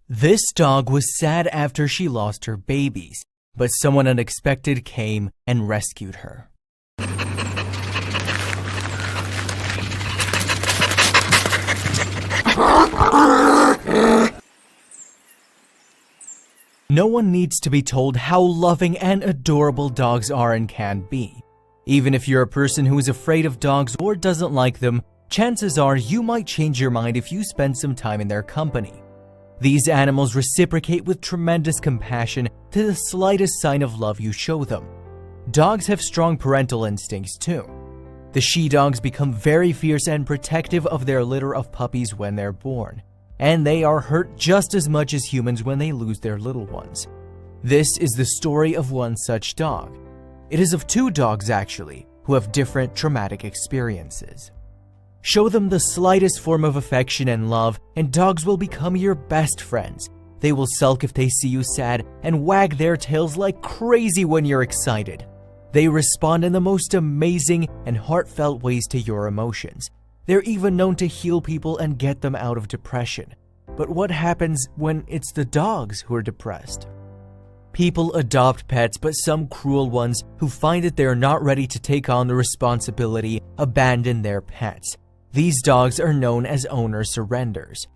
This dog was sad after she lost her babies, but someone unexpected came and rescued her. No one needs to be told how loving and adorable dogs are and can be. Even if you're a person who is afraid of dogs or doesn't like them, chances are you might change your mind if you spend some time in their company. These animals reciprocate with tremendous compassion to the slightest sign of love you show them. Dogs have strong parental instincts too. The she-dogs become very fierce and protective of their litter of puppies when they're born, and they are hurt just as much as humans when they lose their little ones. This is the story of one such dog. It is of two dogs actually, who have different traumatic experiences. Show them the slightest form of affection and love, and dogs will become your best friends. They will sulk if they see you sad and wag their tails like crazy when you're excited. They respond in the most amazing and heartfelt ways to your emotions. They're even known to heal people and get them out of depression. But what happens when it's the dogs who are depressed? People adopt pets, but some cruel ones who find that they're not ready to take on the responsibility abandon their pets. These dogs are known as owner surrenders.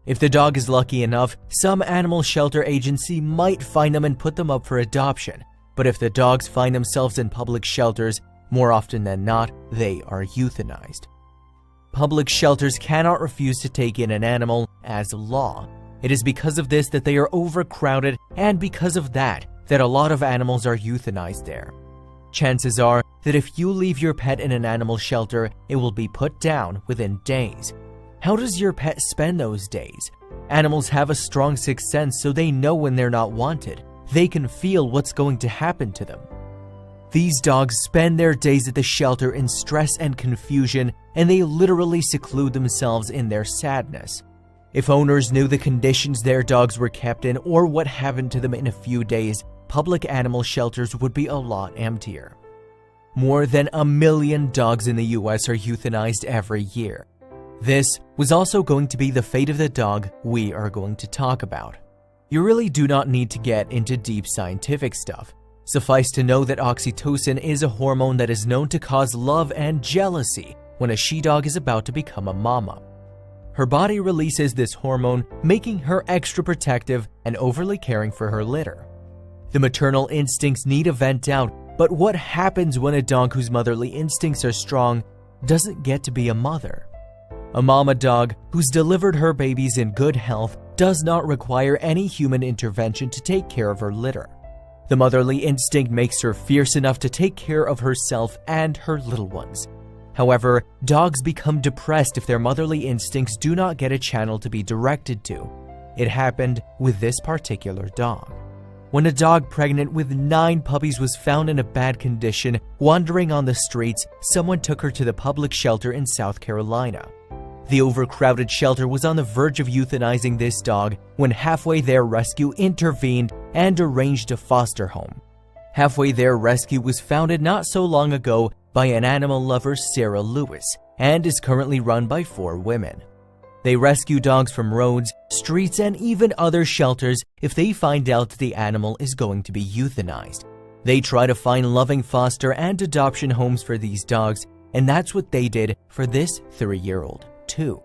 If the dog is lucky enough, some animal shelter agency might find them and put them up for adoption. But if the dogs find themselves in public shelters, more often than not, they are euthanized. Public shelters cannot refuse to take in an animal as law. It is because of this that they are overcrowded, and because of that a lot of animals are euthanized there. Chances are that if you leave your pet in an animal shelter, it will be put down within days. How does your pet spend those days? Animals have a strong sixth sense, so they know when they're not wanted. They can feel what's going to happen to them. These dogs spend their days at the shelter in stress and confusion, and they literally seclude themselves in their sadness. If owners knew the conditions their dogs were kept in or what happened to them in a few days, public animal shelters would be a lot emptier. More than 1 million dogs in the US are euthanized every year. This was also going to be the fate of the dog we are going to talk about. You really do not need to get into deep scientific stuff. Suffice to know that oxytocin is a hormone that is known to cause love and jealousy when a she-dog is about to become a mama. Her body releases this hormone, making her extra protective and overly caring for her litter. The maternal instincts need a vent out, but what happens when a dog whose motherly instincts are strong doesn't get to be a mother? A mama dog who's delivered her babies in good health does not require any human intervention to take care of her litter. The motherly instinct makes her fierce enough to take care of herself and her little ones. However, dogs become depressed if their motherly instincts do not get a channel to be directed to. It happened with this particular dog. When a dog pregnant with 9 puppies was found in a bad condition, wandering on the streets, someone took her to the public shelter in South Carolina. The overcrowded shelter was on the verge of euthanizing this dog when halfway there rescue intervened and arranged a foster home. Halfway there rescue was founded not so long ago by an animal lover, Sarah Lewis, and is currently run by 4 women. They rescue dogs from roads, streets, and even other shelters if they find out that the animal is going to be euthanized. They try to find loving foster and adoption homes for these dogs, and that's what they did for this 3-year-old too.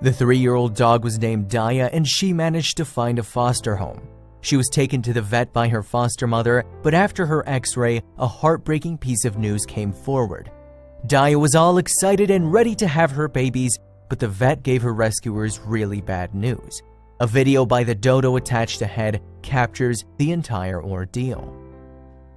The 3-year-old dog was named Daya, and she managed to find a foster home. She was taken to the vet by her foster mother, but after her x-ray, a heartbreaking piece of news came forward. Daya was all excited and ready to have her babies, but the vet gave her rescuers really bad news. A video by the dodo attached ahead captures the entire ordeal.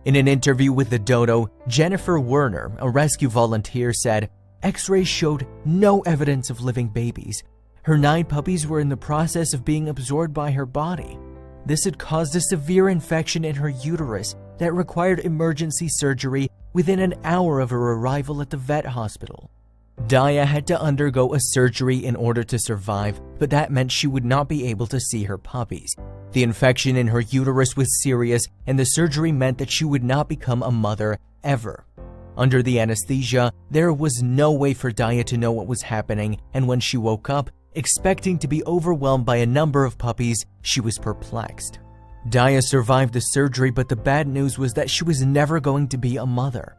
In an interview with the dodo, Jennifer Werner, a rescue volunteer, said, "X-rays showed no evidence of living babies. Her 9 puppies were in the process of being absorbed by her body. This had caused a severe infection in her uterus that required emergency surgery within an hour of her arrival at the vet hospital. Daya had to undergo a surgery in order to survive, but that meant she would not be able to see her puppies. The infection in her uterus was serious, and the surgery meant that she would not become a mother ever. Under the anesthesia, there was no way for Daya to know what was happening, and when she woke up, expecting to be overwhelmed by a number of puppies, she was perplexed. Daya survived the surgery, but the bad news was that she was never going to be a mother.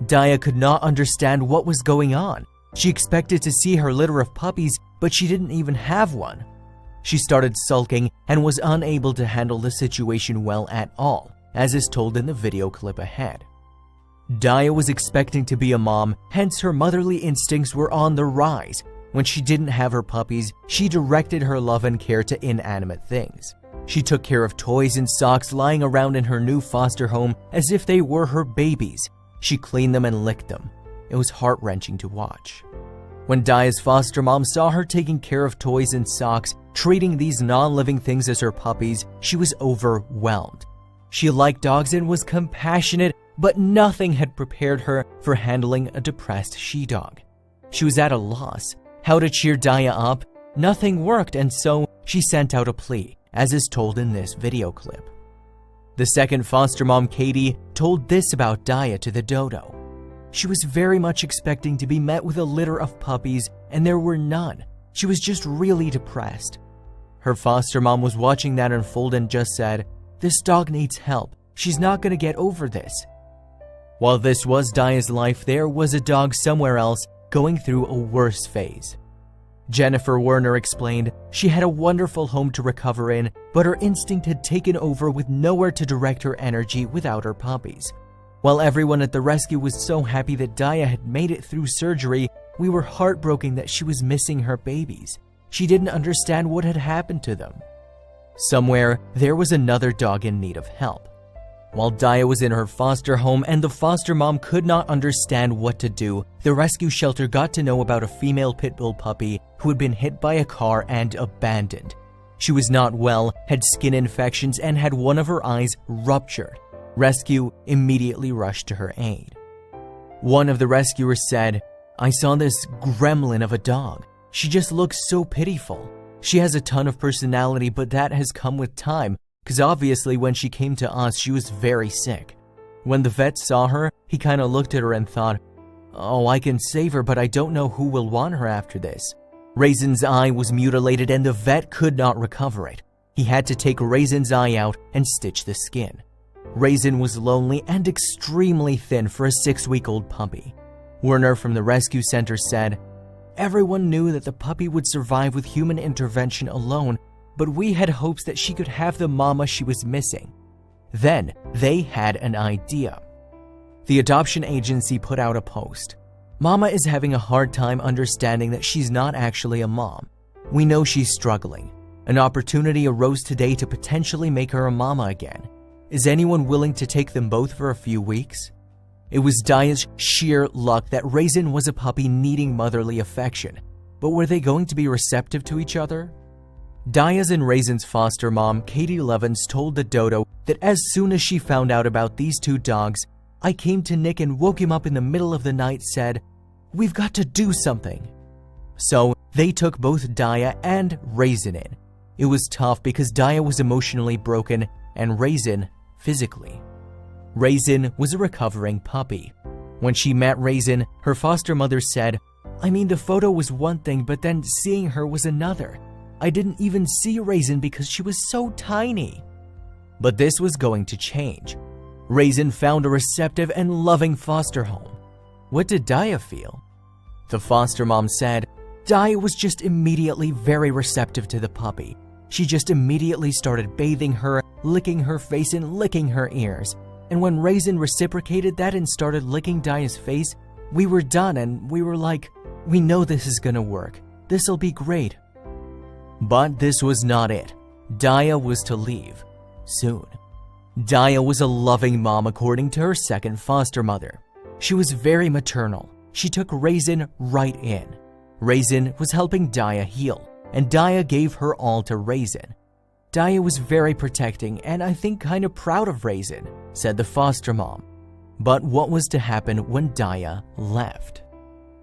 Daya could not understand what was going on. She expected to see her litter of puppies, but she didn't even have one. She started sulking and was unable to handle the situation well at all, as is told in the video clip ahead. Daya was expecting to be a mom, hence her motherly instincts were on the rise. When she didn't have her puppies, she directed her love and care to inanimate things. She took care of toys and socks lying around in her new foster home as if they were her babies. She cleaned them and licked them. It was heart-wrenching to watch. When Daya's foster mom saw her taking care of toys and socks, treating these non-living things as her puppies, she was overwhelmed. She liked dogs and was compassionate, but nothing had prepared her for handling a depressed she-dog. She was at a loss. How to cheer Daya up? Nothing worked, and so she sent out a plea, as is told in this video clip. The second foster mom, Katie, told this about Daya to the dodo. She was very much expecting to be met with a litter of puppies, and there were none. She was just really depressed. Her foster mom was watching that unfold and just said, "This dog needs help. She's not going to get over this." While this was Daya's life, there was a dog somewhere else going through a worse phase. Jennifer Werner explained she had a wonderful home to recover in, but her instinct had taken over with nowhere to direct her energy without her puppies. While everyone at the rescue was so happy that Daya had made it through surgery, we were heartbroken that she was missing her babies. She didn't understand what had happened to them. Somewhere, there was another dog in need of help. While Daya was in her foster home and the foster mom could not understand what to do, the rescue shelter got to know about a female pit bull puppy who had been hit by a car and abandoned. She was not well, had skin infections, and had one of her eyes ruptured. Rescue immediately rushed to her aid. One of the rescuers said, "I saw this gremlin of a dog. She just looks so pitiful. She has a ton of personality, but that has come with time, because obviously when she came to us, she was very sick. When the vet saw her, he kind of looked at her and thought, oh, I can save her, but I don't know who will want her after this." Raisin's eye was mutilated and the vet could not recover it. He had to take Raisin's eye out and stitch the skin. Raisin was lonely and extremely thin for a 6-week-old puppy. Werner from the rescue center said, "Everyone knew that the puppy would survive with human intervention alone, but we had hopes that she could have the mama she was missing." Then they had an idea. The adoption agency put out a post. "Mama is having a hard time understanding that she's not actually a mom. We know she's struggling. An opportunity arose today to potentially make her a mama again. Is anyone willing to take them both for a few weeks?" It was Daya's sheer luck that Raisin was a puppy needing motherly affection, but were they going to be receptive to each other? Daya's and Raisin's foster mom, Katie Levins, told the dodo that as soon as she found out about these two dogs, "I came to Nick and woke him up in the middle of the night, said, 'We've got to do something.'" So they took both Daya and Raisin in. It was tough because Daya was emotionally broken and Raisin physically. Raisin was a recovering puppy. When she met Raisin, her foster mother said, "I mean, the photo was one thing, but then seeing her was another. I didn't even see Raisin because she was so tiny." But this was going to change. Raisin found a receptive and loving foster home. What did Daya feel? The foster mom said, "Daya was just immediately very receptive to the puppy. She just immediately started bathing her, licking her face and licking her ears. And when Raisin reciprocated that and started licking Daya's face, we were done and we were like, we know this is gonna work. This'll be great." But this was not it. Daya was to leave soon. Daya was a loving mom according to her second foster mother. She was very maternal. She took Raisin right in. Raisin was helping Daya heal, and Daya gave her all to Raisin. Daya was very protecting and I think kind of proud of Raisin, said the foster mom. But what was to happen when Daya left?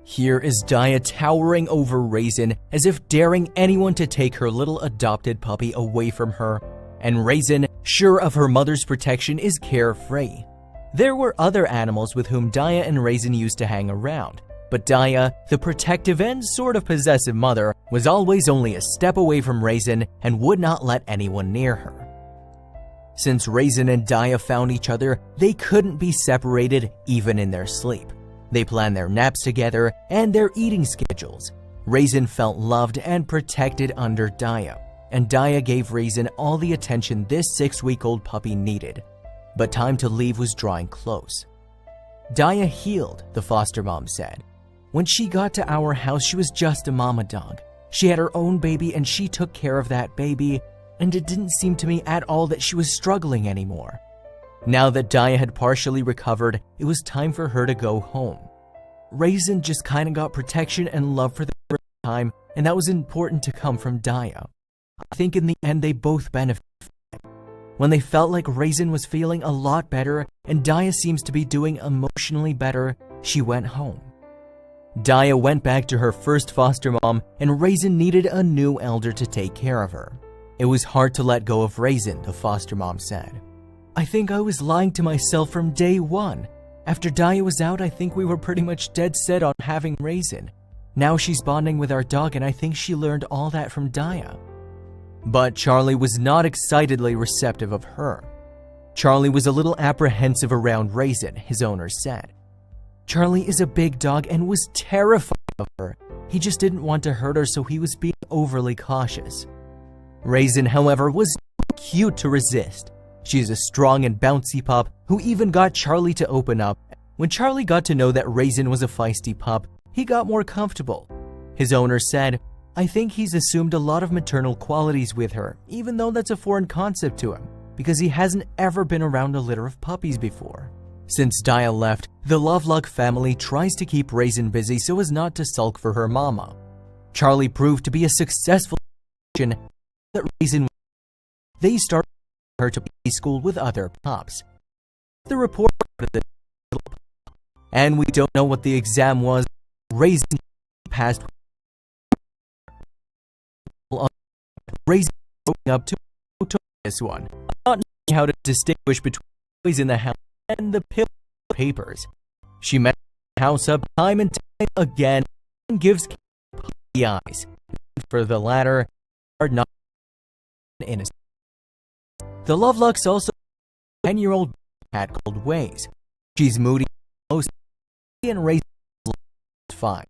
Here is Daya towering over Raisin as if daring anyone to take her little adopted puppy away from her, and Raisin, sure of her mother's protection, is carefree. There were other animals with whom Daya and Raisin used to hang around. But Daya, the protective and sort of possessive mother, was always only a step away from Raisin and would not let anyone near her. Since Raisin and Daya found each other, they couldn't be separated even in their sleep. They planned their naps together and their eating schedules. Raisin felt loved and protected under Daya, and Daya gave Raisin all the attention this 6-week-old puppy needed. But time to leave was drawing close. Daya healed, the foster mom said. When she got to our house, she was just a mama dog. She had her own baby and she took care of that baby, and it didn't seem to me at all that she was struggling anymore. Now that Daya had partially recovered, it was time for her to go home. Raisin just kinda got protection and love for the first time, and that was important to come from Daya. I think in the end they both benefited. When they felt like Raisin was feeling a lot better and Daya seems to be doing emotionally better, she went home. Daya went back to her first foster mom, and Raisin needed a new elder to take care of her. It was hard to let go of Raisin, the foster mom said. I think I was lying to myself from day one. After Daya was out, I think we were pretty much dead set on having Raisin. Now she's bonding with our dog, and I think she learned all that from Daya. But Charlie was not excitedly receptive of her. Charlie was a little apprehensive around Raisin, his owner said. Charlie is a big dog and was terrified of her. He just didn't want to hurt her, so he was being overly cautious. Raisin, however, was too cute to resist. She's a strong and bouncy pup who even got Charlie to open up. When Charlie got to know that Raisin was a feisty pup, he got more comfortable. His owner said, I think he's assumed a lot of maternal qualities with her, even though that's a foreign concept to him, because he hasn't ever been around a litter of puppies before. Since Daya left, the Lovelock family tries to keep Raisin busy so as not to sulk for her mama. Charlie proved to be a successful that Raisin. They started her to preschool with other pups. The report of the and we don't know what the exam was. Raisin passed. Raisin growing up to this one, not knowing how to distinguish between toys in the house and the pill papers. She met the house up time and time again and gives puppy eyes. For the latter, are not innocent. The Lovelocks also have a 10-year-old cat called Waze. She's moody, most and Raisin fine.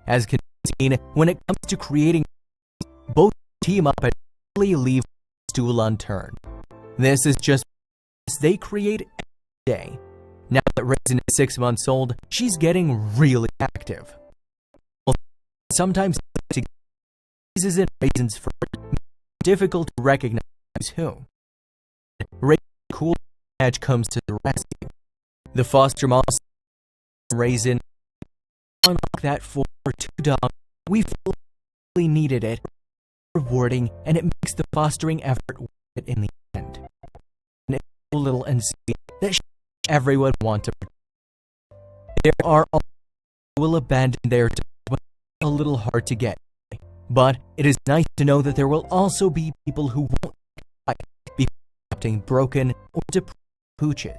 As can be seen, when it comes to creating, both team up and really leave the stool unturned. This is just as they create every day. Now that Raisin is 6 months old, she's getting really active. Sometimes Raisin's and Raisin's fur, difficult to recognize who. Raisin's cool edge comes to the rescue. The foster mom Raisin unlock that for two dogs. We really needed it. Rewarding, and it makes the fostering effort worth it in the end. And it's so little and sweet that everyone wants to. There are all who will abandon their dogs when it's a little hard to get. But it is nice to know that there will also be people who won't be adopting broken or depressed pooches.